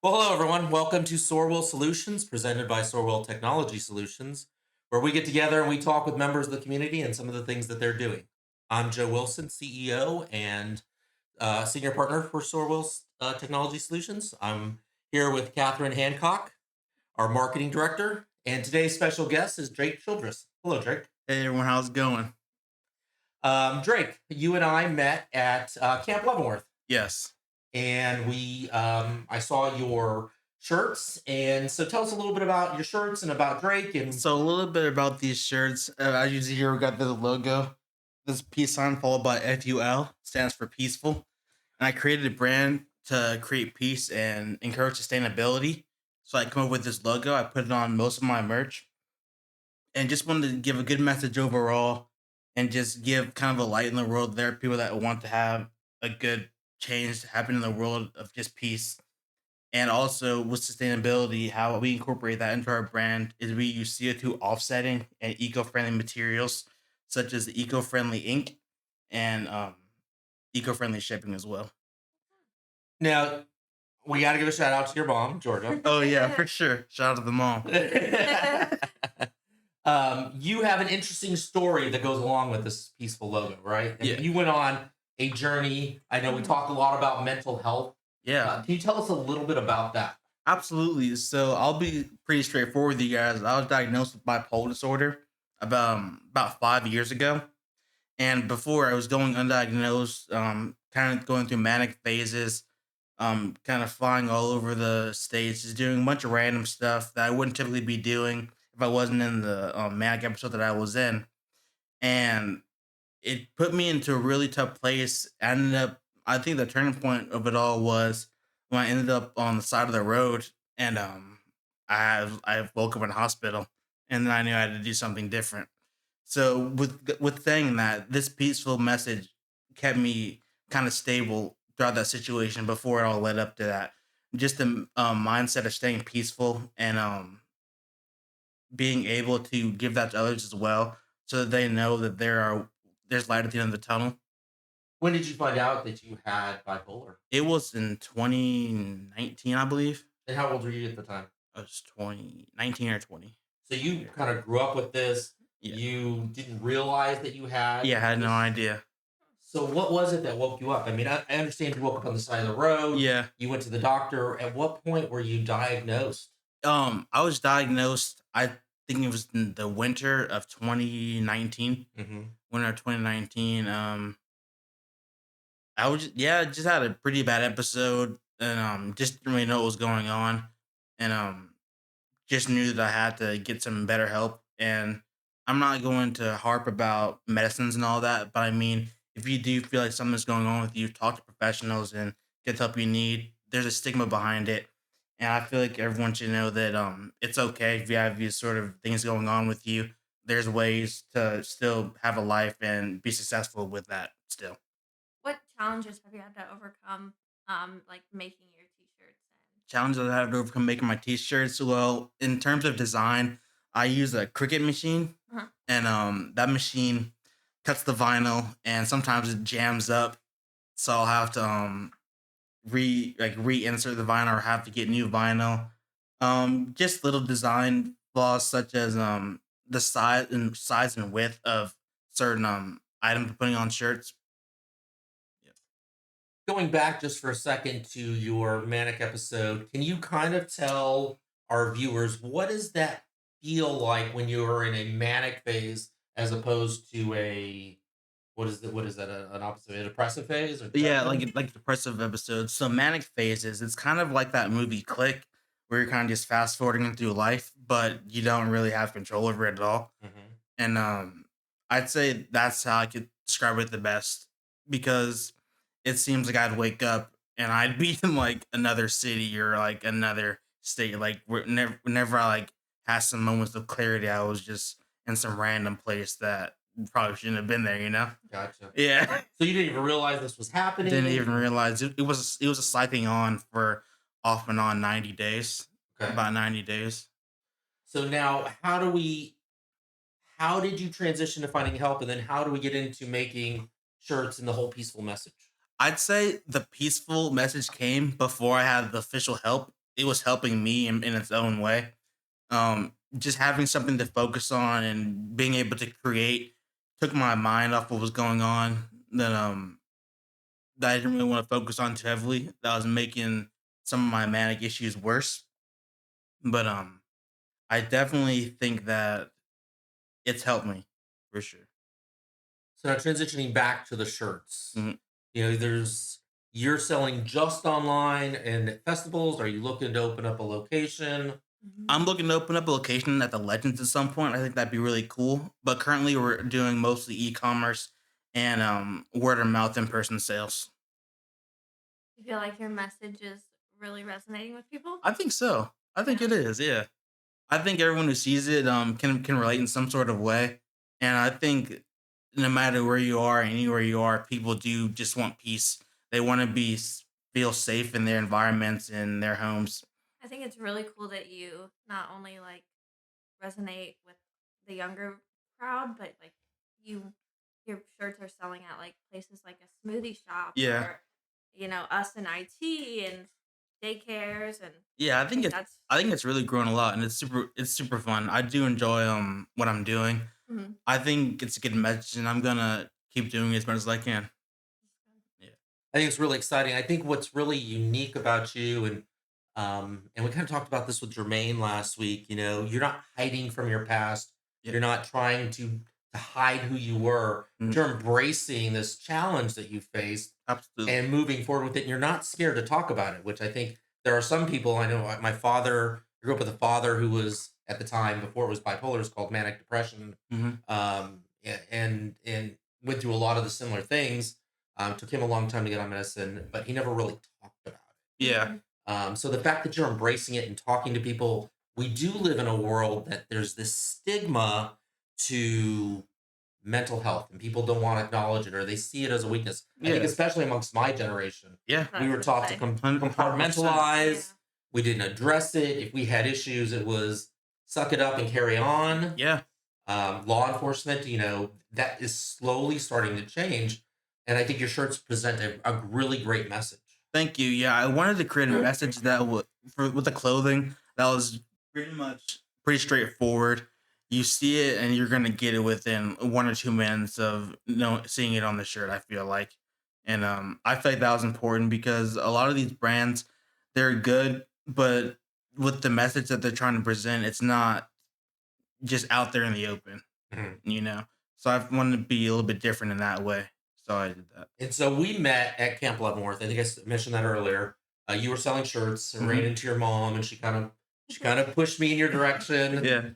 Well, hello, everyone. Welcome to SorWil Solutions, presented by SorWil Technology Solutions, where we get together and we talk with members of the community and some of the things that they're doing. I'm Joe Wilson, CEO and senior partner for SorWil Technology Solutions. I'm here with Kathryn Hancock, our marketing director, and today's special guest is Drake Childress. Hello, Drake. Hey everyone, how's it going? Drake, you and I met at Camp Leavenworth. Yes. And I saw your shirts, and so tell us a little bit about your shirts and about Drake. And So a little bit about these shirts. As you see here, we got the logo. This peace sign followed by FUL stands for peaceful. And I created a brand to create peace and encourage sustainability. So I come up with this logo. I put it on most of my merch and just wanted to give a good message overall and just give kind of a light in the world. There are people that want to have a good change happen in the world of just peace. And also with sustainability, how we incorporate that into our brand is we use CO2 offsetting and eco-friendly materials such as the eco-friendly ink and eco-friendly shipping as well. now we got to give a shout out to your mom, Georgia. Oh yeah, for sure. Shout out to the mom. You have an interesting story that goes along with this peaceful logo, right? And Yeah. you went on a journey. I know we talked a lot about mental health. Yeah, Can you tell us a little bit about that? absolutely. So I'll be pretty straightforward with you guys. I was diagnosed with bipolar disorder about 5 years ago. And before I was going undiagnosed, kind of going through manic phases, kind of flying all over the states, just doing a bunch of random stuff that I wouldn't typically be doing if I wasn't in the manic episode that I was in. And it put me into a really tough place. I think the turning point of it all was when I ended up on the side of the road and I woke up in a hospital and then I knew I had to do something different. So with saying that, this peaceful message kept me kind of stable throughout that situation before it all led up to that. Just the mindset of staying peaceful and being able to give that to others as well, so that they know that there's light at the end of the tunnel. When did you find out that you had bipolar? It was in 2019, I believe. And how old were you at the time? I was 2019 or 20. So you kind of grew up with this. Yeah. You didn't realize that you had Yeah, I had no this. idea. So what was it that woke you up? I mean, I understand you woke up on the side of the road. Yeah. You went to the doctor. At what point were you diagnosed? I was diagnosed, I think it was in the winter of 2019. Mm-hmm. Winter of 2019. Just had a pretty bad episode and just didn't really know what was going on. And just knew that I had to get some better help. And I'm not going to harp about medicines and all that, but I mean, if you do feel like something's going on with you, talk to professionals and get the help you need. There's a stigma behind it. And I feel like everyone should know that it's okay if you have these sort of things going on with you. There's ways to still have a life and be successful with that still. What challenges have you had to overcome, like making your t-shirts Challenges I have to overcome making my t-shirts. Well, in terms of design, I use a Cricut machine, and and that machine cuts the vinyl, and sometimes it jams up, so I'll have to reinsert the vinyl or have to get new vinyl. Just little design flaws such as the size and width of certain items putting on shirts. Yeah. Going back just for a second to your manic episode, can you kind of tell our viewers what does that feel like when you're in a manic phase as opposed to a what is that an opposite a depressive phase or Yeah, depression? like depressive episodes. So manic phases, it's kind of like that movie Click, where you're kind of just fast forwarding through life, but you don't really have control over it at all. Mhm. And I'd say that's how I could describe it the best because it seems like I'd wake up and I'd be in like another city or like another state. Like whenever I like had some moments of clarity, I was just in some random place that probably shouldn't have been there. Gotcha. Yeah. So you didn't even realize this was Didn't happening. even realize it was a cycling on for off and on 90 days. Okay. About 90 days. So now, how did you transition to finding help, and then how do we get into making shirts and the whole peaceful message? I'd say the peaceful message came before I had the official help. it was helping me in its own way. Just having something to focus on and being able to create took my mind off what was going on that I didn't really want to focus on too heavily. That was making some of my manic issues worse. But I definitely think that it's helped me for sure. So now transitioning back to the shirts, Mhm. there's you're selling just online and at festivals. Are you looking to open up a location? Mhm. I'm looking to open up a location at the Legends at some point. I think that'd be really cool. But currently, we're doing mostly e-commerce and word of mouth in person sales. You feel like your message is really resonating with people? I think so. I think Yeah. it is. Yeah. I think everyone who sees it can relate in some sort of way, and I think no matter where you are, anywhere you are, people do just want peace. They want to feel safe in their environments in their homes. I think it's really cool that you not only like resonate with the younger crowd, but like you your shirts are selling at like places like a smoothie shop Yeah, or us in IT and daycares and yeah. I think that's I think it's really grown a lot, and it's super fun. I do enjoy what I'm doing. mhm. I think it's a good message, and I'm gonna keep doing it as much as I can. Yeah, I think it's really exciting. I think what's really unique about you, and we kind of talked about this with Jermaine last week. You're not hiding from your past. yeah, You're not trying to hide who you were. But mhm, you're embracing this challenge that you faced absolutely. and moving forward with it. And you're not scared to talk about it, which I think there are some people. I know my father. I grew up with a father who was at the time before it was bipolar, it was called manic depression, Hmm. and went through a lot of the similar things. Took him a long time to get on medicine, but he never really talked about Yeah, Mhm. it. So the fact that you're embracing it and talking to people, we do live in a world that there's this stigma to mental health, and people don't want to acknowledge it or they see it as a weakness. I think yeah, especially amongst my generation, yeah. That's what I we was were gonna taught to say. 100%. Yeah. compartmentalize. We didn't address it. If we had issues, it was suck it up and carry on. Yeah. Law enforcement, that is slowly starting to change. And I think your shirts present a really great message. Thank you. Yeah, I wanted to create a message that would for with the clothing that was pretty straightforward. You see it and you're gonna get it within 1 or 2 minutes of seeing it on the shirt. I feel like, and I feel like that was important because a lot of these brands they're good, but with the message that they're trying to present, it's not just out there in the open. Mhm. You know, so I wanted to be a little bit different in that way. So I did that. And so we met at Camp Leavenworth. I think mentioned that earlier. You were selling shirts and ran Hmm. into your mom, and she kind of pushed me in your direction. Yeah.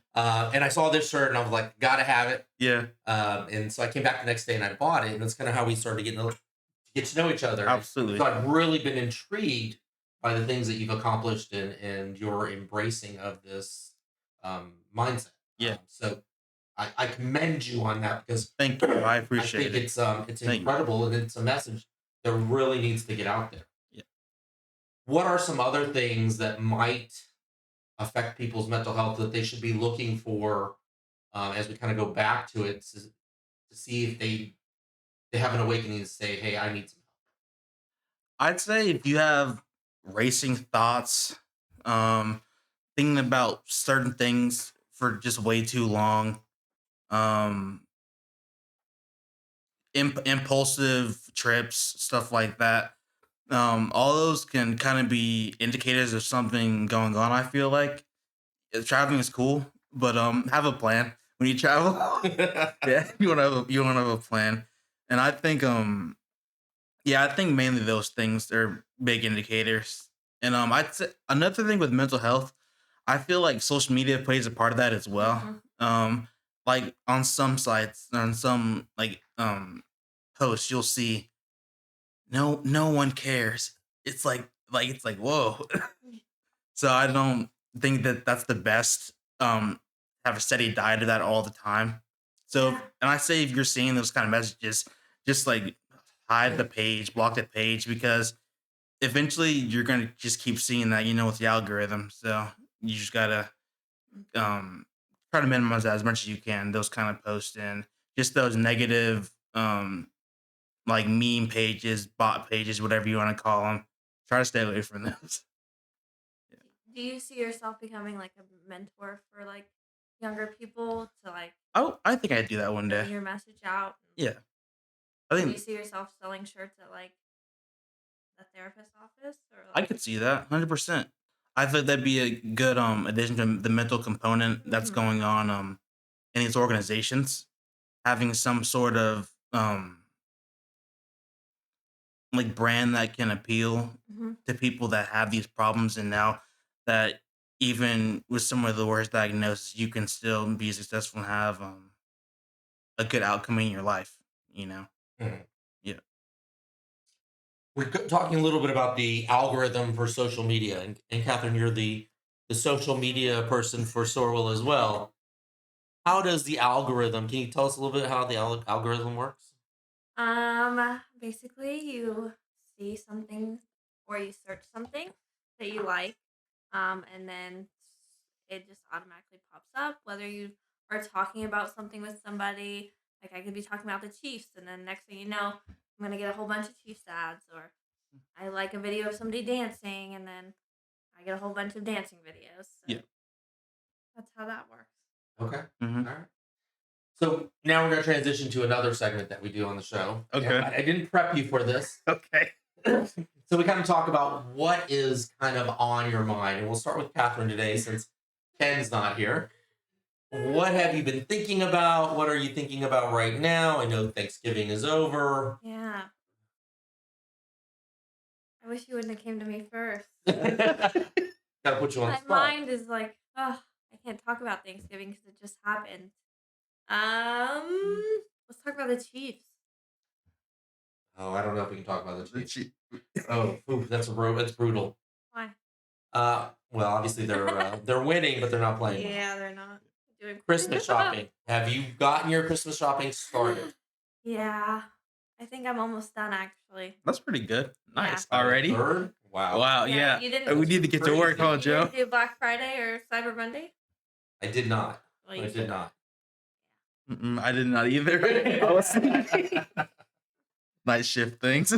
And I saw this shirt, and I was like, gotta have it. Yeah. And so I came back the next day and I bought it, and that's kind of how we started get to know each other. So Absolutely. I've really been intrigued by the things that you've accomplished and your embracing of this mindset. Yeah. So I commend you on that because Thank you. I I appreciate think it. it's Thank you. incredible and it's a message that really needs to get out there. Yeah. What are some other things that might affect people's mental health that they should be looking for as we kind of go back to it to see if they have an awakening to say, hey, I need some I'd say if you have racing thoughts, um, thinking about certain things for just way too long, um, impulsive trips, stuff like that. All those can kind of be indicators of something going on. I feel like traveling is cool, but have a plan when you travel. help. Yeah, you want to have a plan, and I think yeah, I think mainly those things are big indicators. And I'd say another thing with mental health, I feel like social media plays a part of that as well. Mhm. Like on some sites, on some posts, you'll see no one cares. It's like whoa. So I don't think that that's the best. Have a steady diet of that all the time. So, Yeah. and I say if you're seeing those kind of messages, just like hide the page, block the page, because eventually you're gonna just keep seeing that, with the algorithm. So you just gotta um try to minimize that as much as you can. Those kind of posts and just those negative like meme pages, bot pages, whatever you want to call them. Try to stay away from those. Do you see yourself becoming like a mentor for like younger people to like Oh, I think I'd do that one getting day. your message out? Yeah, I Do you think see yourself selling shirts at like the therapist office or I like? could see that 100%. I think that'd be a good addition to the mental component that's Mhm. going on in these organizations. Having some sort of like brand that can appeal Mhm. to people that have these problems, and now that even with some of the worst diagnosis, you can still be successful and have a good outcome in your life. You know, Mhm. yeah. We're talking a little bit about the algorithm for social media, and Kathryn, you're the social media person for SorWil as well. How does the algorithm? Can you tell us a little bit how the algorithm works? Basically, you see something or you search something that you like, and then it just automatically pops up. Whether you are talking about something with somebody, like I could be talking about the Chiefs, and then next thing you know, I'm gonna get a whole bunch of Chiefs ads, or I like a video of somebody dancing, and then I get a whole bunch of dancing videos. So Yeah. that's how that works. Okay. Hmm. All right. So now we're going to transition to another segment that we do on the show. Okay. And I didn't prep you for this. Okay. So we kind of talk about what is kind of on your mind. And we'll start with Kathryn today since Ken's not here. What have you been thinking about? What are you thinking about right now? I know Thanksgiving is over. Yeah, I wish you wouldn't have came to me first. Gotta put you on the My spot. mind is like, oh, I can't talk about Thanksgiving because it just happened. Let's talk about the Chiefs. Oh, I don't know if we can talk about the The Chiefs. chi- Oh, ooh, that's brutal. Why? Well, obviously they're winning, but they're not playing well. Yeah, they're not doing Christmas shopping. Have you gotten your Christmas shopping started? Yeah, I think I'm almost done actually. That's pretty good. Yeah. Nice. Already? Third? Wow. Wow. Yeah, Yeah. you didn't- We need to get to work, huh, Crazy. You Joe? didn't do Black Friday or Cyber Monday? I did not. Well, I you did should. not. I did not either. I was night shift things.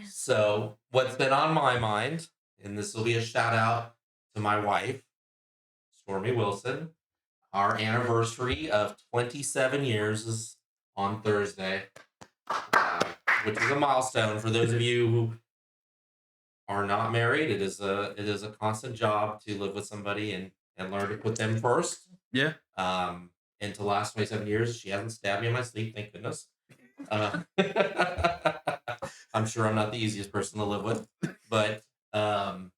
So, what's been on my mind, and this will be a shout out to my wife, Stormy Wilson. Our anniversary of 27 years is on Thursday, which is a milestone for those of you who are not married. It is a constant job to live with somebody and learn to put them first. Yeah. And to last 27 years, she hasn't stabbed me in my sleep, thank goodness. Uh, I'm sure I'm not the easiest person to live with, but I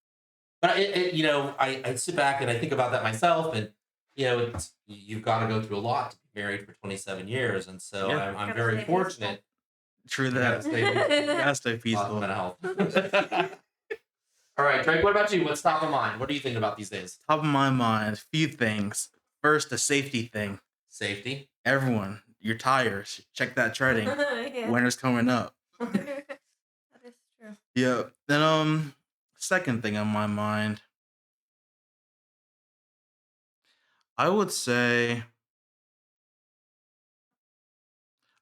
sit back and I think about that myself, and you've got to go through a lot to be married for 27 years, and so Yeah. I'm Gotta very stay fortunate. True You gotta that. stay Gotta stay Lots of peaceful. mental health. All right, Drake, what about you? What's top of mind? What are you thinking about these days? Top of my mind, a few things. First, the safety thing. Safety. Everyone, your tires. Check that treading. Yeah. Winter's coming up. That is true. Yeah. Then second thing on my mind, I would say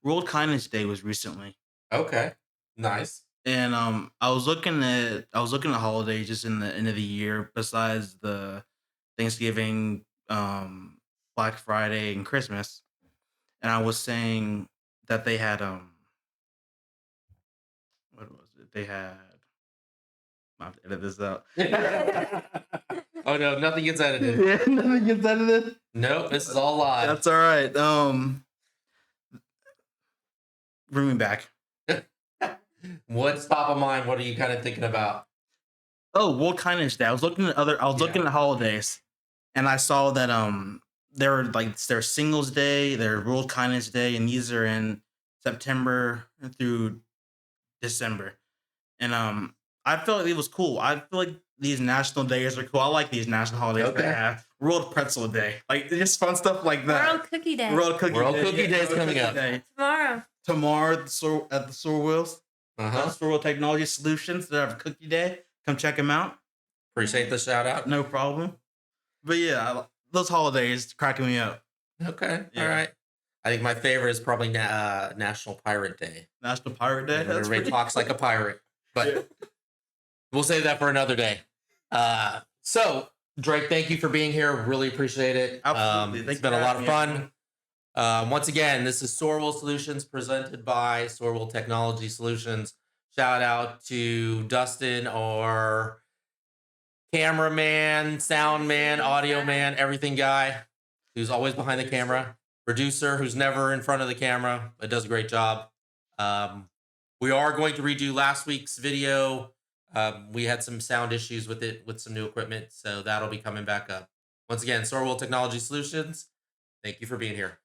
World Kindness Day was recently. Okay. Nice. And I was looking at holidays just in the end of the year besides the Thanksgiving, Black Friday and Christmas. And I was saying that they had what was it? They had I have to edit this out. Oh no, nothing gets edited. Yeah, nothing gets edited. Nope, this is all live. That's all right. Bring me back. What's top of mind? What are you kind of thinking about? Oh, World Kindness Day. I was looking at holidays, and I saw that there were like there's Singles Day, there's World Kindness Day, and these are in September through December. And I felt like it was cool. I feel like these national days are cool. I like these national holidays Okay. they have. World Pretzel Day, like just fun stuff like that. World Cookie Day. World Cookie World Day. Cookie Day is World coming Cookie up. Day. Tomorrow. Tomorrow at the SorWil. Uh-huh. SorWil Technology Solutions. They have a cookie day. Come check them out. Appreciate the shout out. No problem. But yeah, those holidays cracking me up. Okay. Yeah. All right. I think my favorite is probably National Pirate Day. National Pirate Day. When That's everybody pretty talks like a pirate. But Yeah. we'll save that for another day. So, Drake, thank you for being here. Really appreciate it. Absolutely. It's Thank you been for a lot having of me, fun. everyone. Once again, this is SorWil Solutions presented by SorWil Technology Solutions. Shout out to Dustin, our cameraman, sound man, audio man, everything guy who's always behind the camera. Producer who's never in front of the camera, but does a great job. We are going to redo last week's video. We had some sound issues with it with some new equipment, so that'll be coming back up. Once again, SorWil Technology Solutions, thank you for being here.